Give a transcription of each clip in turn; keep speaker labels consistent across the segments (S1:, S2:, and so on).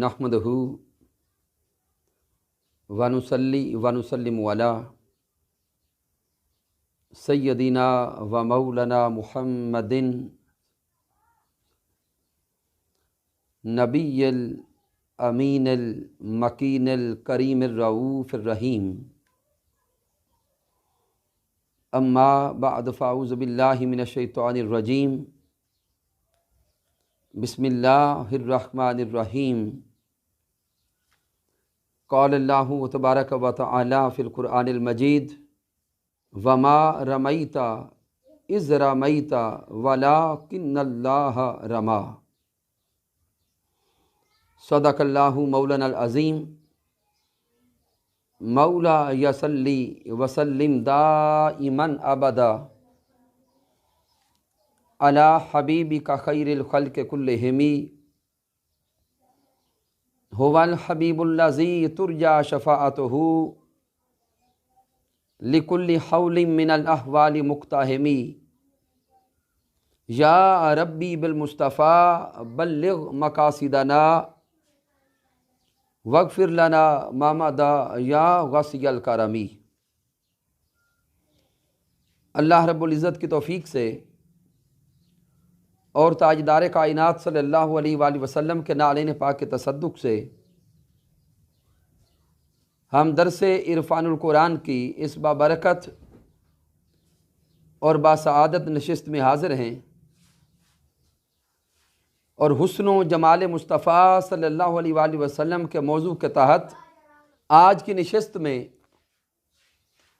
S1: نحمدہ ونصلی ونسلم علی سیدنا و مولانا محمد نبی الامین المکین الکریم الرؤوف الرحیم اما بعد فاعوذ باللہ من الشیطان الرجیم بسم اللہ الرحمن الرحیم قال اللہ تبارک و تعالی فی القرآن المجید وما رمیت اذ رمیت ولکن اللہ رما صدق اللہ مولانا العظیم مولا یصلی وسلم دائما ابدا علی حبیبک خیر الخلق کلہم هو الحبیب الذی ترجی شفاعتہ لکل حول من الاحوال مقتحم یا ربی بالمصطفیٰ بلغ مقاصدنا واغفر لنا ما مضی یا واسع الکرم۔ اللہ رب العزت کی توفیق سے اور تاجدار کائنات صلی اللہ علیہ وآلہ وسلم کے نعلین پاک کے تصدق سے ہم درس عرفان القرآن کی اس بابرکت اور باسعادت نشست میں حاضر ہیں، اور حسن و جمال مصطفیٰ صلی اللہ علیہ وآلہ وسلم کے موضوع کے تحت آج کی نشست میں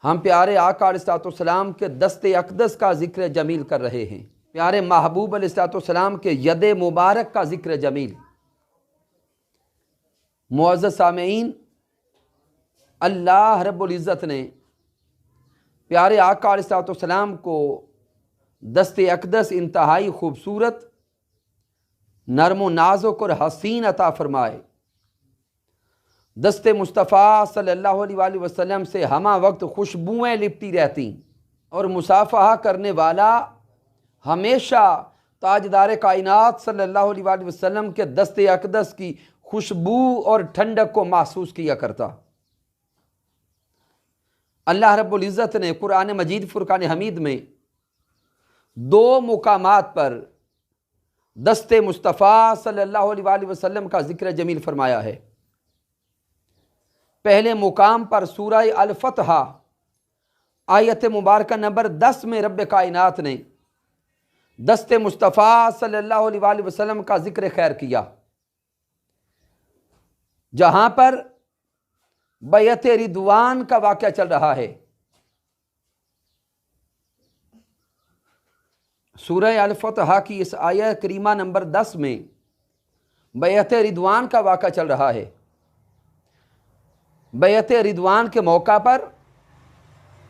S1: ہم پیارے آقا علیہ السلام کے دست اقدس کا ذکر جمیل کر رہے ہیں، پیارے محبوب علیہ السلام کے ید مبارک کا ذکر جمیل۔ معزز سامعین، اللہ رب العزت نے پیارے آقا علیہ السلام کو دست اقدس انتہائی خوبصورت، نرم و نازک اور حسین عطا فرمائے۔ دست مصطفیٰ صلی اللہ علیہ وآلہ وسلم سے ہمہ وقت خوشبوئیں لپٹی رہتی، اور مصافحہ کرنے والا ہمیشہ تاجدار کائنات صلی اللہ علیہ وآلہ وسلم کے دست اقدس کی خوشبو اور ٹھنڈک کو محسوس کیا کرتا۔ اللہ رب العزت نے قرآن مجید فرقان حمید میں دو مقامات پر دست مصطفیٰ صلی اللہ علیہ وآلہ وسلم کا ذکر جمیل فرمایا ہے۔ پہلے مقام پر سورہ الفتح آیت مبارکہ نمبر 10 میں رب کائنات نے دست مصطفیٰ صلی اللہ علیہ وآلہ وسلم کا ذکر خیر کیا، جہاں پر بیعت رضوان کا واقعہ چل رہا ہے۔ سورہ الفتح کی اس آیت کریمہ نمبر 10 میں بیعت رضوان کا واقعہ چل رہا ہے۔ بیعت رضوان کے موقع پر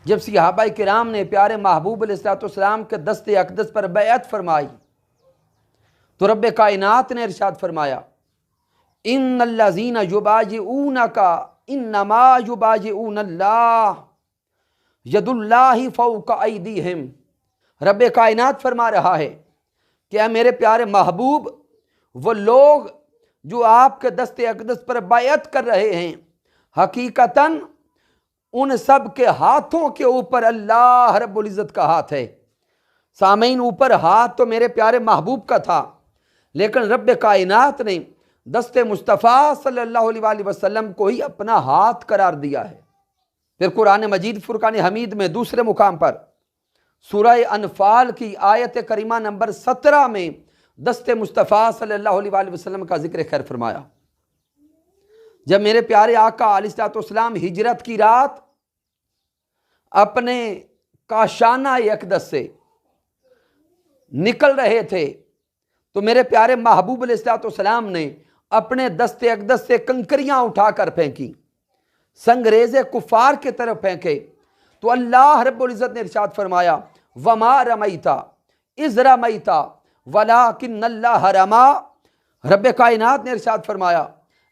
S1: جب صحابہ کرام نے پیارے محبوب علیہ السلام کے دست اقدس پر بیعت فرمائی، تو رب کائنات نے ارشاد فرمایا ان الذین یبایعونک انما یبایعون اللہ ید اللہ فوق ایدیہم۔ رب کائنات فرما رہا ہے کہ اے میرے پیارے محبوب، وہ لوگ جو آپ کے دست اقدس پر بیعت کر رہے ہیں، حقیقتاً ان سب کے ہاتھوں کے اوپر اللہ رب العزت کا ہاتھ ہے۔ سامعین، اوپر ہاتھ تو میرے پیارے محبوب کا تھا، لیکن رب کائنات نے دست مصطفیٰ صلی اللہ علیہ وآلہ وسلم کو ہی اپنا ہاتھ قرار دیا ہے۔ پھر قرآن مجید فرقان حمید میں دوسرے مقام پر سورہ انفال کی آیت کریمہ نمبر 17 میں دست مصطفیٰ صلی اللہ علیہ وآلہ وسلم کا ذکر خیر فرمایا۔ جب میرے پیارے آقا علیہ السلام ہجرت کی رات اپنے کاشانہ اقدس سے نکل رہے تھے، تو میرے پیارے محبوب علیہ السلام نے اپنے دست اقدس سے کنکریاں اٹھا کر پھینکی، سنگریزے کفار کی طرف پھینکے، تو اللہ رب العزت نے ارشاد فرمایا وما رمیت اذ رمیت ولکن اللہ رما۔ رب کائنات نے ارشاد فرمایا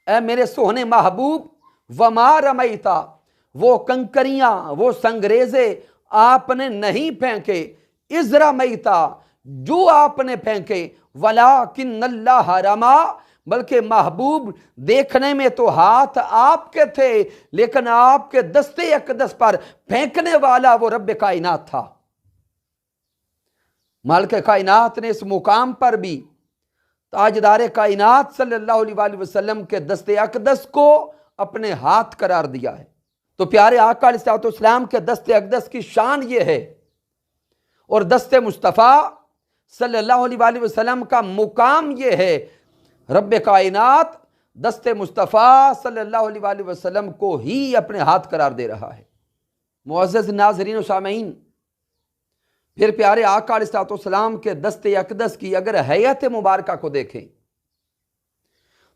S1: اے میرے سوہنے محبوب، وما رمیتا، وہ کنکریاں، وہ سنگریزے آپ نے نہیں پھینکے، اذ رمیتا، جو آپ نے پھینکے، ولیکن اللہ رما، بلکہ محبوب دیکھنے میں تو ہاتھ آپ کے تھے، لیکن آپ کے دستے اقدس پر پھینکنے والا وہ رب کائنات تھا۔ مالک کائنات نے اس مقام پر بھی تاجدار کائنات صلی اللہ علیہ وآلہ وسلم کے دست اقدس کو اپنے ہاتھ قرار دیا ہے۔ تو پیارے آقا علیہ السلام کے دست اقدس کی شان یہ ہے، اور دست مصطفیٰ صلی اللہ علیہ وآلہ وسلم کا مقام یہ ہے، رب کائنات دست مصطفیٰ صلی اللہ علیہ وآلہ وسلم کو ہی اپنے ہاتھ قرار دے رہا ہے۔ معزز ناظرین و سامعین، پھر پیارے آقا علیہ السلام کے دست اقدس کی اگر حیات مبارکہ کو دیکھیں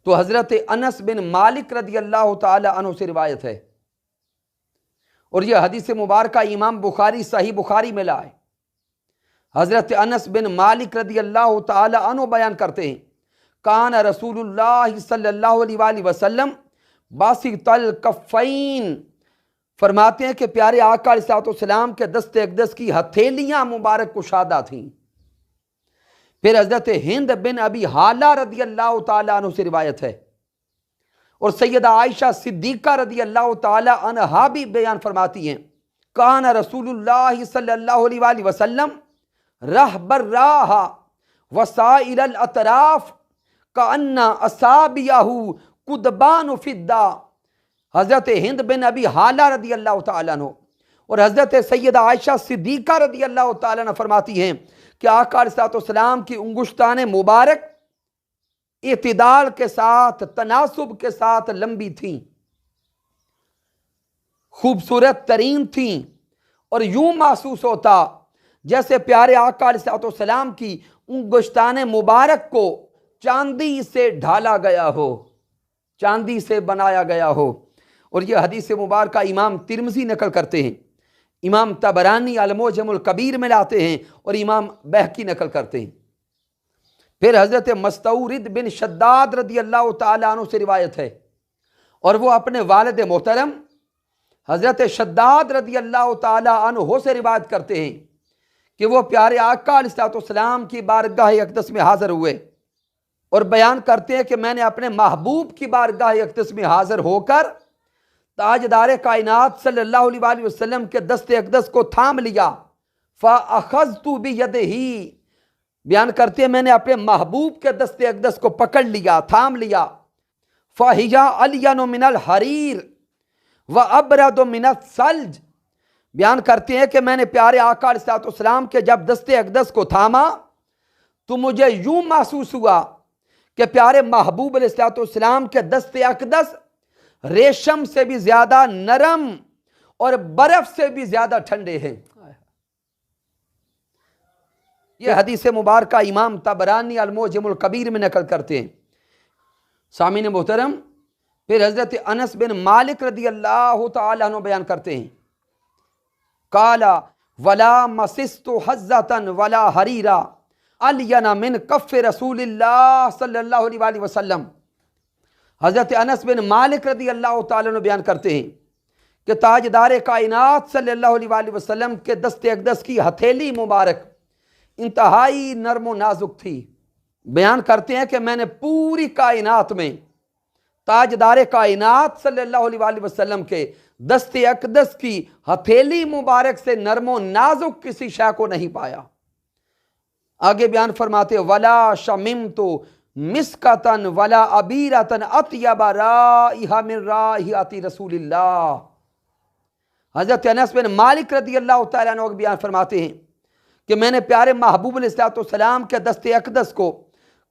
S1: تو حضرت انس بن مالک رضی اللہ تعالی عنہ سے روایت ہے، اور یہ حدیث مبارکہ امام بخاری صحیح بخاری میں لائے۔ حضرت انس بن مالک رضی اللہ تعالی عنہ بیان کرتے ہیں، کان رسول اللہ صلی اللہ علیہ وآلہ وسلم باسط الکفین، فرماتے ہیں کہ پیارے آقا علیہ السلام کے دست اقدس کی ہتھیلیاں مبارک کشادہ تھیں۔ پھر حضرت ہند بن ابی حالہ رضی اللہ تعالیٰ عنہ سے روایت ہے، اور سیدہ عائشہ صدیقہ رضی اللہ تعالیٰ عنہا بھی بیان فرماتی ہیں، کان رسول اللہ صلی اللہ علیہ وآلہ وسلم رہبر راہ وسائل الاطراف کأن اصابعہ قدبان فضہ۔ حضرت ہند بن ابی حالہ رضی اللہ تعالیٰ عنہ اور حضرت سیدہ عائشہ صدیقہ رضی اللہ تعالیٰ عنہ فرماتی ہیں کہ آقا علیہ السلام کی انگشتان مبارک اعتدال کے ساتھ، تناسب کے ساتھ لمبی تھیں، خوبصورت ترین تھیں، اور یوں محسوس ہوتا جیسے پیارے آقا علیہ السلام کی انگشتان مبارک کو چاندی سے ڈھالا گیا ہو، چاندی سے بنایا گیا ہو۔ اور یہ حدیث مبارکہ امام ترمذی نقل کرتے ہیں، امام طبرانی المعجم الکبیر میں لاتے ہیں، اور امام بہقی نقل کرتے ہیں۔ پھر حضرت مستورد بن شداد رضی اللہ تعالیٰ عنہ سے روایت ہے، اور وہ اپنے والد محترم حضرت شداد رضی اللہ تعالیٰ عنہ سے روایت کرتے ہیں کہ وہ پیارے آقا علیہ السلام کی بارگاہ اقدس میں حاضر ہوئے، اور بیان کرتے ہیں کہ میں نے اپنے محبوب کی بارگاہ اقدس میں حاضر ہو کر تاجدار کائنات صلی اللہ علیہ وآلہ وسلم کے دست اقدس کو تھام لیا، فَأَخَذْتُ بِيَدِهِ، بیان کرتے ہیں میں نے اپنے محبوب کے دست اقدس کو پکڑ لیا، تھام لیا، فَهِيَا أَلْيَنُ مِنَ الْحَرِيرِ وَأَبْرَدُ مِنَ الثَّلْجِ، بیان کرتے ہیں کہ میں نے پیارے آقا علیہ السلام کے جب دست اقدس کو تھاما تو مجھے یوں محسوس ہوا کہ پیارے محبوب علیہ السلام کے دست اقدس ریشم سے بھی زیادہ نرم اور برف سے بھی زیادہ ٹھنڈے ہیں۔ یہ حدیث مبارکہ امام طبرانی المعجم الکبیر میں نقل کرتے ہیں۔ سامعین محترم، پھر حضرت انس بن مالک رضی اللہ تعالیٰ عنہ بیان کرتے ہیں، قالا ولا مسست حزة ولا حریرا الین من کف رسول اللہ صلی اللہ علیہ وآلہ وسلم۔ حضرت انس بن مالک رضی اللہ تعالیٰ عنہ بیان کرتے ہیں کہ تاجدار کائنات صلی اللہ علیہ وآلہ وسلم کے دست اقدس کی ہتھیلی مبارک انتہائی نرم و نازک تھی۔ بیان کرتے ہیں کہ میں نے پوری کائنات میں تاجدار کائنات صلی اللہ علیہ وآلہ وسلم کے دست اقدس کی ہتھیلی مبارک سے نرم و نازک کسی شے کو نہیں پایا۔ آگے بیان فرماتے ولا شممت مسکتن ولا عبیرتن اطیب رائحہ من رائحۃ رسول اللہ۔ حضرت انس بن مالک رضی اللہ تعالیٰ عنہ بیان فرماتے ہیں کہ میں نے پیارے محبوب علیہ السلام کے دست اقدس کو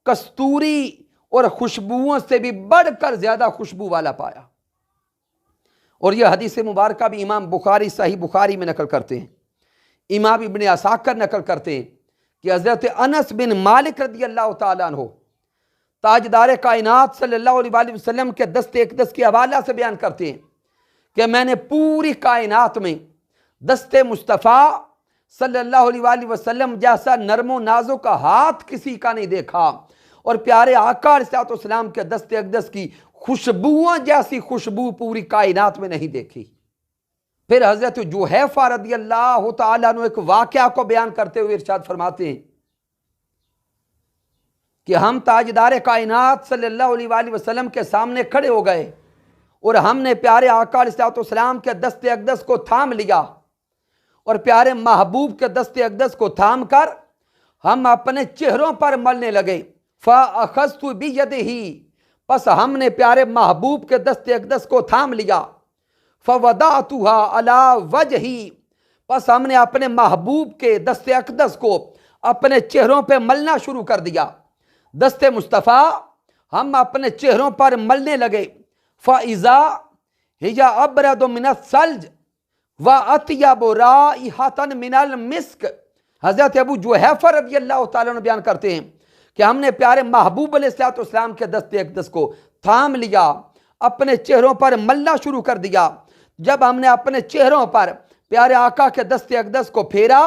S1: کستوری اور خوشبوؤں سے بھی بڑھ کر زیادہ خوشبو والا پایا۔ اور یہ حدیث مبارکہ بھی امام بخاری صحیح بخاری میں نقل کرتے ہیں، امام ابن عساکر نقل کرتے ہیں کہ حضرت انس بن مالک رضی اللہ تعالیٰ عنہ تاجدار کائنات صلی اللہ علیہ وآلہ وسلم کے دست اقدس کے حوالہ سے بیان کرتے ہیں کہ میں نے پوری کائنات میں دست مصطفیٰ صلی اللہ علیہ وآلہ وسلم جیسا نرم و نازک ہاتھ کسی کا نہیں دیکھا، اور پیارے آقا علیہ السلام کے دست اقدس کی خوشبوؤں جیسی خوشبو پوری کائنات میں نہیں دیکھی۔ پھر حضرت جوحیفہ رضی اللہ تعالیٰ عنہ ایک واقعہ کو بیان کرتے ہوئے ارشاد فرماتے ہیں کہ ہم تاجدار کائنات صلی اللہ علیہ وآلہ وسلم کے سامنے کھڑے ہو گئے اور ہم نے پیارے آقا علیہ السلام کے دست اقدس کو تھام لیا، اور پیارے محبوب کے دست اقدس کو تھام کر ہم اپنے چہروں پر ملنے لگے۔ فَأَخَذْتُ بِيَدِهِ، پس ہم نے پیارے محبوب کے دست اقدس کو تھام لیا۔ فَوَضَعْتُهَا عَلَى وَجْهِي، پس ہم نے اپنے محبوب کے دست اقدس کو اپنے چہروں پہ ملنا شروع کر دیا۔ دست مصطفیٰ ہم اپنے چہروں پر ملنے لگے۔ فَإِذَا هِيَ أَبْرَدُ مِنَ الثَّلْجِ وَأَطْيَبُ رَائِحَةً مِنَ الْمِسْكِ۔ حضرت ابو جوحیفہ رضی اللہ تعالیٰ عنہ بیان کرتے ہیں کہ ہم نے پیارے محبوب علیہ السلام کے دست اقدس کو تھام لیا، اپنے چہروں پر ملنا شروع کر دیا۔ جب ہم نے اپنے چہروں پر پیارے آقا کے دست اقدس کو پھیرا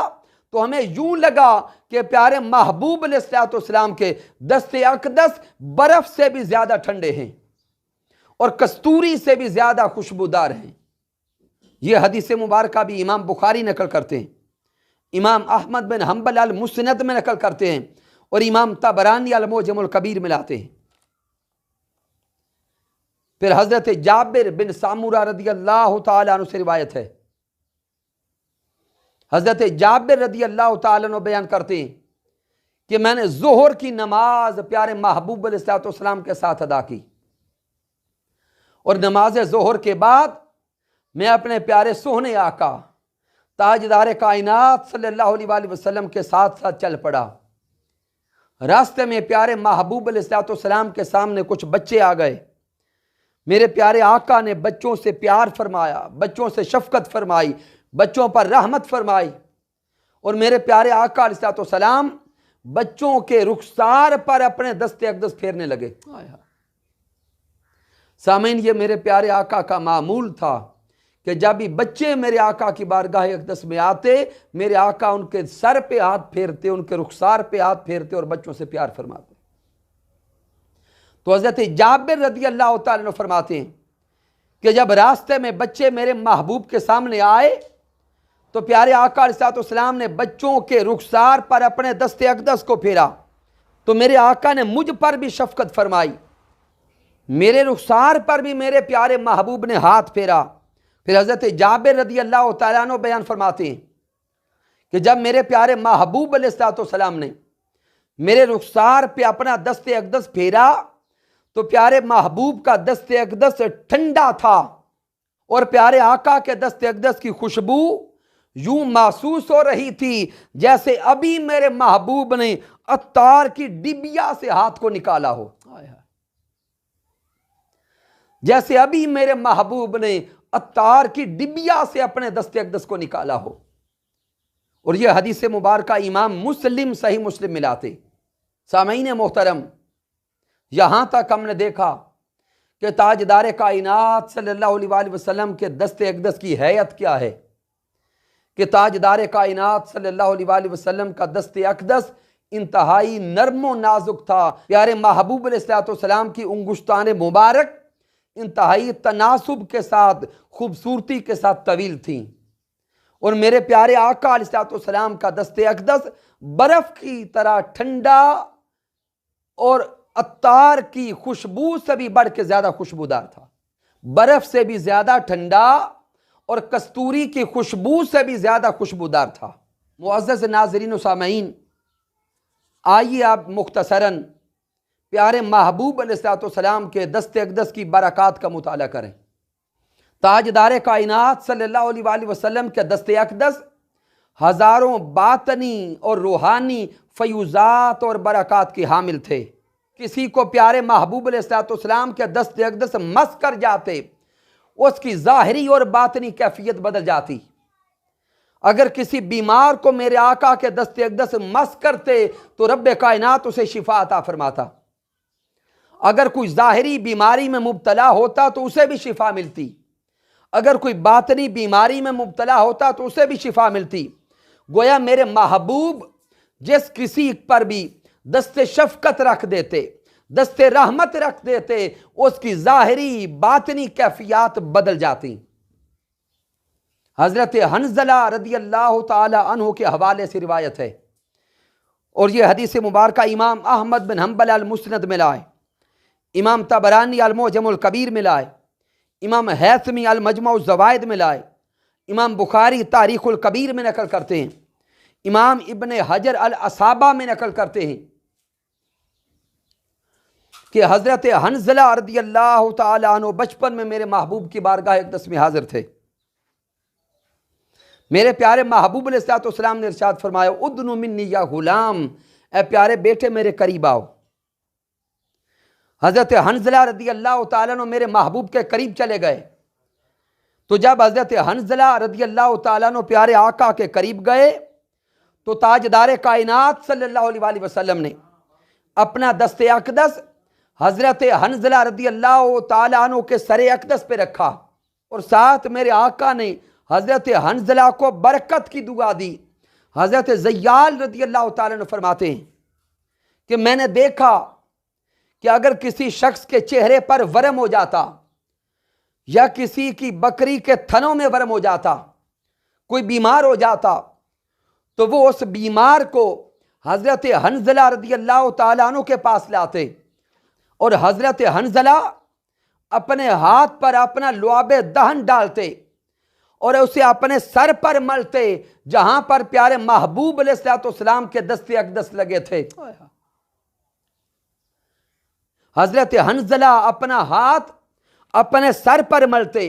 S1: تو ہمیں یوں لگا کہ پیارے محبوب علیہ السلام کے دست اقدس برف سے بھی زیادہ ٹھنڈے ہیں اور کستوری سے بھی زیادہ خوشبودار ہیں۔ یہ حدیث مبارکہ بھی امام بخاری نقل کرتے ہیں، امام احمد بن حنبل المسند میں نقل کرتے ہیں، اور امام طبرانی المعجم الکبیر میں لاتے ہیں۔ پھر حضرت جابر بن سامورہ رضی اللہ تعالیٰ عنہ سے روایت ہے، حضرت جابر رضی اللہ تعالیٰ عنہ بیان کرتے ہیں کہ میں نے ظہر کی نماز پیارے محبوب علیہ السلام کے ساتھ ادا کی، اور نماز ظہر کے بعد میں اپنے پیارے سوہنے آقا تاجدار کائنات صلی اللہ علیہ وآلہ وسلم کے ساتھ ساتھ چل پڑا۔ راستے میں پیارے محبوب علیہ السلام کے سامنے کچھ بچے آ گئے۔ میرے پیارے آقا نے بچوں سے پیار فرمایا، بچوں سے شفقت فرمائی، بچوں پر رحمت فرمائی، اور میرے پیارے آقا علیہ السلام بچوں کے رخسار پر اپنے دست اقدس پھیرنے لگے۔ سامعین، یہ میرے پیارے آقا کا معمول تھا کہ جب بھی بچے میرے آقا کی بارگاہ اقدس میں آتے، میرے آقا ان کے سر پہ ہاتھ پھیرتے، ان کے رخسار پہ ہاتھ پھیرتے اور بچوں سے پیار فرماتے۔ تو حضرت جابر رضی اللہ تعالیٰ عنہ فرماتے ہیں کہ جب راستے میں بچے میرے محبوب کے سامنے آئے تو پیارے آقا علیہ السلام نے بچوں کے رخسار پر اپنے دست اقدس کو پھیرا، تو میرے آقا نے مجھ پر بھی شفقت فرمائی، میرے رخسار پر بھی میرے پیارے محبوب نے ہاتھ پھیرا۔ پھر حضرت جابر رضی اللہ تعالیٰ عنہ بیان فرماتے ہیں کہ جب میرے پیارے محبوب علیہ السلام نے میرے رخسار پہ اپنا دست اقدس پھیرا تو پیارے محبوب کا دست اقدس ٹھنڈا تھا، اور پیارے آقا کے دست اقدس کی خوشبو یوں محسوس ہو رہی تھی جیسے ابھی میرے محبوب نے عطار کی ڈبیا سے ہاتھ کو نکالا ہو، جیسے ابھی میرے محبوب نے عطار کی ڈبیا سے اپنے دست اقدس کو نکالا ہو۔ اور یہ حدیث مبارکہ امام مسلم صحیح مسلم میں لاتے۔ سامعین محترم، یہاں تک ہم نے دیکھا کہ تاجدار کائنات صلی اللہ علیہ وآلہ وسلم کے دست اقدس کی حیت کیا ہے، کہ تاجدار کائنات صلی اللہ علیہ وآلہ وسلم کا دست اقدس انتہائی نرم و نازک تھا۔ پیارے محبوب علیہ السلام کی انگشتان مبارک انتہائی تناسب کے ساتھ، خوبصورتی کے ساتھ طویل تھیں، اور میرے پیارے آقا علیہ السلام کا دست اقدس برف کی طرح ٹھنڈا اور عطار کی خوشبو سے بھی بڑھ کے زیادہ خوشبودار تھا، برف سے بھی زیادہ ٹھنڈا اور کستوری کی خوشبو سے بھی زیادہ خوشبودار تھا۔ معزز ناظرین و سامعین، آئیے آپ مختصراً پیارے محبوب علیہ السلام کے دست اقدس کی برکات کا مطالعہ کریں۔ تاجدار کائنات صلی اللہ علیہ وآلہ وسلم کے دست اقدس ہزاروں باطنی اور روحانی فیوزات اور برکات کے حامل تھے۔ کسی کو پیارے محبوب علیہ السلام کے دست اقدس مس کر جاتے، اس کی ظاہری اور باطنی کیفیت بدل جاتی۔ اگر کسی بیمار کو میرے آقا کے دست اقدس مس کرتے تو رب کائنات اسے شفا عطا فرماتا۔ اگر کوئی ظاہری بیماری میں مبتلا ہوتا تو اسے بھی شفا ملتی، اگر کوئی باطنی بیماری میں مبتلا ہوتا تو اسے بھی شفا ملتی۔ گویا میرے محبوب جس کسی پر بھی دست شفقت رکھ دیتے، دست رحمت رکھ دیتے، اس کی ظاہری باطنی کیفیات بدل جاتی۔ حضرت حنظلہ رضی اللہ تعالی عنہ کے حوالے سے روایت ہے، اور یہ حدیث مبارکہ امام احمد بن حنبل المسند میں لائے، امام طبرانی المعجم الکبیر میں لائے، امام حیثمی المجمع الزوائد میں لائے، امام بخاری تاریخ الکبیر میں نقل کرتے ہیں، امام ابن حجر الاصابہ میں نقل کرتے ہیں کہ حضرت حنظلہ رضی اللہ تعالی عنہ بچپن میں میرے محبوب کی بارگاہ اقدس میں حاضر تھے۔ میرے پیارے محبوب علیہ الصلوۃ والسلام نے ارشاد فرمایا ادنو منی یا غلام، اے پیارے بیٹے میرے قریب آؤ۔ حضرت حنظلہ رضی اللہ تعالیٰ عنہ میرے محبوب کے قریب چلے گئے، تو جب حضرت حنظلہ رضی اللہ تعالیٰ عنہ پیارے آقا کے قریب گئے تو تاجدار کائنات صلی اللہ علیہ وآلہ وسلم نے اپنا دست اقدس حضرت حنظلہ رضی اللہ تعالیٰ عنہ کے سر اقدس پہ رکھا، اور ساتھ میرے آقا نے حضرت حنظلہ کو برکت کی دعا دی۔ حضرت زیال رضی اللہ تعالیٰ عنہ فرماتے ہیں کہ میں نے دیکھا کہ اگر کسی شخص کے چہرے پر ورم ہو جاتا یا کسی کی بکری کے تھنوں میں ورم ہو جاتا، کوئی بیمار ہو جاتا، تو وہ اس بیمار کو حضرت حنظلہ رضی اللہ تعالیٰ عنہ کے پاس لاتے، اور حضرت حنظلہ اپنے ہاتھ پر اپنا لعاب دہن ڈالتے اور اسے اپنے سر پر ملتے جہاں پر پیارے محبوب علیہ الصلوۃ والسلام کے دست اقدس لگے تھے۔ حضرت حنظلہ اپنا ہاتھ اپنے سر پر ملتے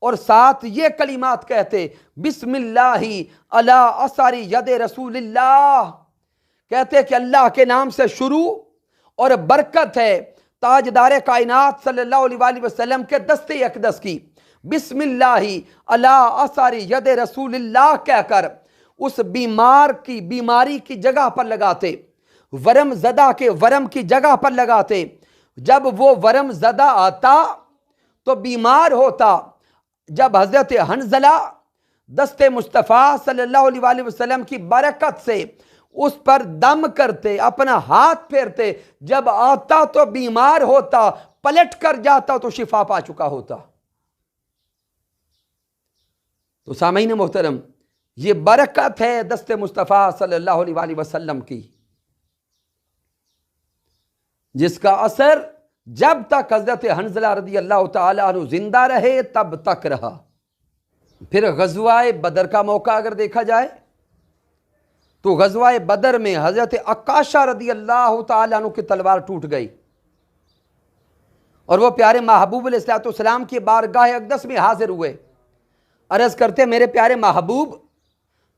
S1: اور ساتھ یہ کلمات کہتے بسم اللہ علی اثر ید رسول اللہ، کہتے کہ اللہ کے نام سے شروع اور برکت ہے تاجدار کائنات صلی اللہ علیہ وآلہ وسلم کے دست اقدس کی۔ بسم اللہ علی اثر ید رسول اللہ کہہ کر اس بیمار کی بیماری کی جگہ پر لگاتے، ورم زدہ کے ورم کی جگہ پر لگاتے۔ جب وہ ورم زدہ آتا تو بیمار ہوتا، جب حضرت حنظلہ دست مصطفیٰ صلی اللہ علیہ وآلہ وسلم کی برکت سے اس پر دم کرتے، اپنا ہاتھ پھیرتے، جب آتا تو بیمار ہوتا، پلٹ کر جاتا تو شفا پا چکا ہوتا۔ تو سامعین محترم، یہ برکت ہے دست مصطفیٰ صلی اللہ علیہ وآلہ وسلم کی، جس کا اثر جب تک حضرت حنظلہ رضی اللہ تعالیٰ عنہ زندہ رہے تب تک رہا۔ پھر غزوہ بدر کا موقع اگر دیکھا جائے تو غزوہ بدر میں حضرت عکاشہ رضی اللہ تعالیٰ عنہ کی تلوار ٹوٹ گئی، اور وہ پیارے محبوب علیہ الصلوۃ والسلام کی بارگاہ اقدس میں حاضر ہوئے، عرض کرتے میرے پیارے محبوب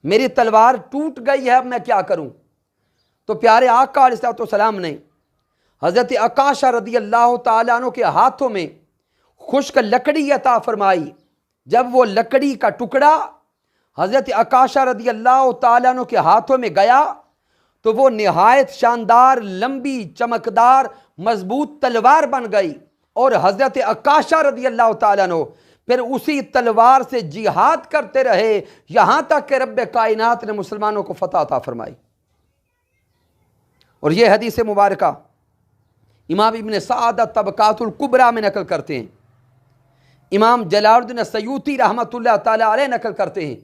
S1: میری تلوار ٹوٹ گئی ہے، اب میں کیا کروں؟ تو پیارے آقا علیہ الصلوۃ والسلام نے حضرت عکاشہ رضی اللہ تعالیٰ عنہ کے ہاتھوں میں خشک لکڑی عطا فرمائی۔ جب وہ لکڑی کا ٹکڑا حضرت عکاشہ رضی اللہ تعالیٰ عنہ کے ہاتھوں میں گیا تو وہ نہایت شاندار، لمبی، چمکدار، مضبوط تلوار بن گئی، اور حضرت عکاشہ رضی اللہ تعالیٰ عنہ پھر اسی تلوار سے جہاد کرتے رہے یہاں تک کہ رب کائنات نے مسلمانوں کو فتح عطا فرمائی۔ اور یہ حدیث مبارکہ امام ابن سعد طبقات الکبریٰ میں نقل کرتے ہیں، امام جلال الدین السیوطی رحمۃ اللہ تعالی علیہ نقل کرتے ہیں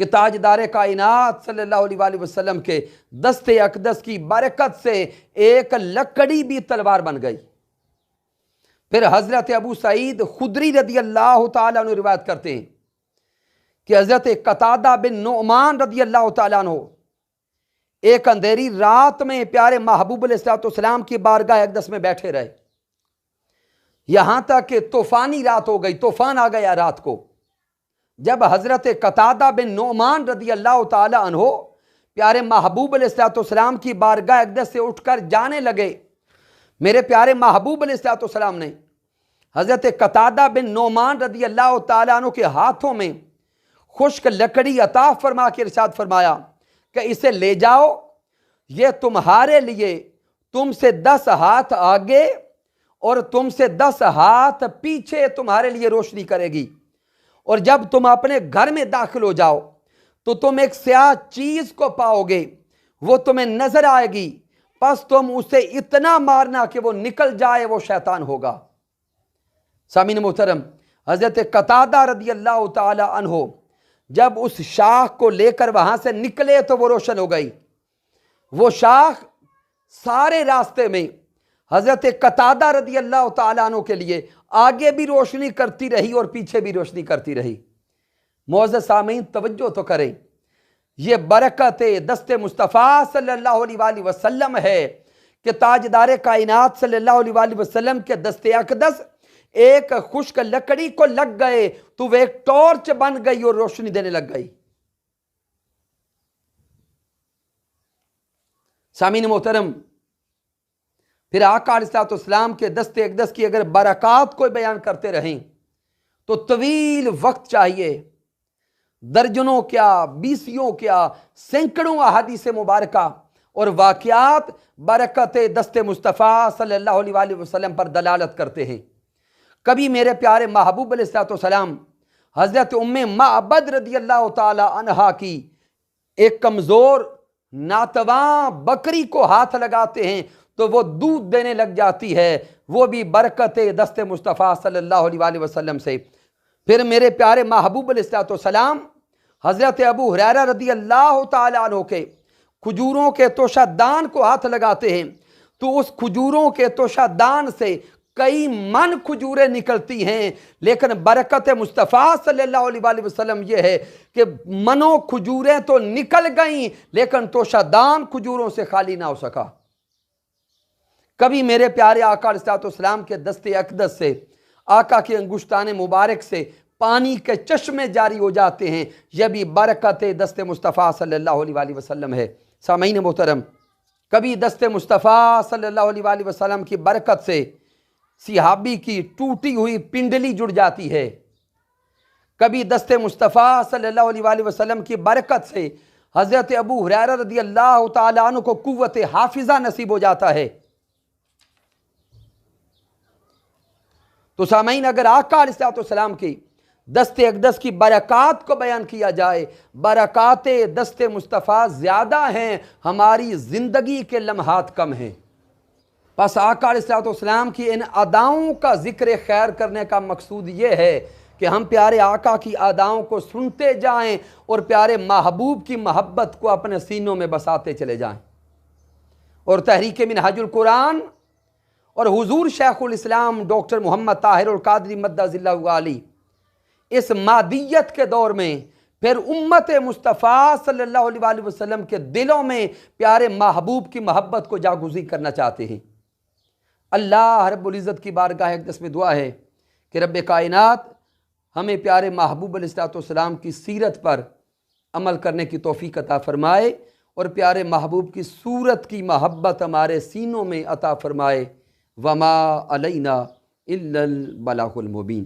S1: کہ تاجدار کائنات صلی اللہ علیہ وآلہ وسلم کے دست اقدس کی برکت سے ایک لکڑی بھی تلوار بن گئی۔ پھر حضرت ابو سعید خدری رضی اللہ تعالیٰ عنہ روایت کرتے ہیں کہ حضرت قتادہ بن نعمان رضی اللہ تعالیٰ عنہ ایک اندھیری رات میں پیارے محبوب علیہ الصلوۃ والسلام کی بارگاہ اقدس میں بیٹھے رہے، یہاں تک کہ طوفانی رات ہو گئی، طوفان آ گیا رات کو۔ جب حضرت قتادہ بن نعمان رضی اللہ تعالی عنہ پیارے محبوب علیہ الصلوۃ والسلام کی بارگاہ اقدس سے اٹھ کر جانے لگے، میرے پیارے محبوب علیہ الصلوۃ والسلام نے حضرت قتادہ بن نعمان رضی اللہ تعالی عنہ کے ہاتھوں میں خشک لکڑی عطا فرما کے ارشاد فرمایا کہ اسے لے جاؤ، یہ تمہارے لیے تم سے 10 ہاتھ آگے اور تم سے 10 ہاتھ پیچھے تمہارے لیے روشنی کرے گی، اور جب تم اپنے گھر میں داخل ہو جاؤ تو تم ایک سیاہ چیز کو پاؤ گے، وہ تمہیں نظر آئے گی، پس تم اسے اتنا مارنا کہ وہ نکل جائے، وہ شیطان ہوگا۔ سامعین محترم، حضرت قتادہ رضی اللہ تعالی عنہ جب اس شاخ کو لے کر وہاں سے نکلے تو وہ روشن ہو گئی، وہ شاخ سارے راستے میں حضرت قتادہ رضی اللہ تعالیٰ عنہ کے لیے آگے بھی روشنی کرتی رہی اور پیچھے بھی روشنی کرتی رہی۔ معزز سامعین توجہ تو کریں، یہ برکت دست مصطفیٰ صلی اللہ علیہ وآلہ وسلم ہے کہ تاجدار کائنات صلی اللہ علیہ وآلہ وسلم کے دست اقدس ایک خشک لکڑی کو لگ گئے تو وہ ایک ٹارچ بن گئی اور روشنی دینے لگ گئی۔ سامعین محترم، پھر آقا علیہ السلام کے دست اقدس کی اگر برکات کو بیان کرتے رہیں تو طویل وقت چاہیے، درجنوں کیا، بیسیوں کیا، سینکڑوں احادیث مبارکہ اور واقعات برکت دست مصطفیٰ صلی اللہ علیہ وآلہ وسلم پر دلالت کرتے ہیں۔ کبھی میرے پیارے محبوب علیہ السلام حضرت ام معبد رضی اللہ تعالی عنہا کی ایک کمزور ناتواں بکری کو ہاتھ لگاتے ہیں تو وہ دودھ دینے لگ جاتی ہے، وہ بھی برکت دست مصطفیٰ صلی اللہ علیہ وآلہ وسلم سے۔ پھر میرے پیارے محبوب علیہ السلام حضرت ابو ہریرہ رضی اللہ تعالیٰ عنہ کے کھجوروں کے توشہ دان کو ہاتھ لگاتے ہیں تو اس کھجوروں کے توشہ دان سے کئی من کھجوریں نکلتی ہیں، لیکن برکت مصطفیٰ صلی اللہ علیہ وآلہ وسلم یہ ہے کہ منوں کھجوریں تو نکل گئیں لیکن توشہ دان کھجوروں سے خالی نہ ہو سکا۔ کبھی میرے پیارے آقا علیہ السلام کے دست اقدس سے، آقا کے انگشتان مبارک سے پانی کے چشمے جاری ہو جاتے ہیں، یہ بھی برکت دست مصطفیٰ صلی اللہ علیہ وآلہ وسلم ہے۔ سامعین محترم، کبھی دست مصطفیٰ صلی اللہ علیہ وآلہ وسلم کی برکت سے صحابی کی ٹوٹی ہوئی پنڈلی جڑ جاتی ہے، کبھی دست مصطفیٰ صلی اللہ علیہ وآلہ وسلم کی برکت سے حضرت ابو ہریرہ رضی اللہ تعالیٰ عنہ کو قوت حافظہ نصیب ہو جاتا ہے۔ تو سامعین، اگر آقا علیہ السلام کی دست اقدس کی برکات کو بیان کیا جائے، برکات دست مصطفیٰ زیادہ ہیں، ہماری زندگی کے لمحات کم ہیں۔ بس آقا علیہ السلام کی ان اداؤں کا ذکر خیر کرنے کا مقصود یہ ہے کہ ہم پیارے آقا کی اداؤں کو سنتے جائیں اور پیارے محبوب کی محبت کو اپنے سینوں میں بساتے چلے جائیں۔ اور تحریک منہاج القرآن اور حضور شیخ الاسلام ڈاکٹر محمد طاہر القادری مدد اللہ علی اس مادیت کے دور میں پھر امت مصطفیٰ صلی اللہ علیہ وآلہ وسلم کے دلوں میں پیارے محبوب کی محبت کو جاگزی کرنا چاہتے ہیں۔ اللہ رب العزت کی بارگاہ اقدس میں دعا ہے کہ رب کائنات ہمیں پیارے محبوب علیہ السلام کی سیرت پر عمل کرنے کی توفیق عطا فرمائے اور پیارے محبوب کی صورت کی محبت ہمارے سینوں میں عطا فرمائے۔ وما علینا الا البلاغ المبین۔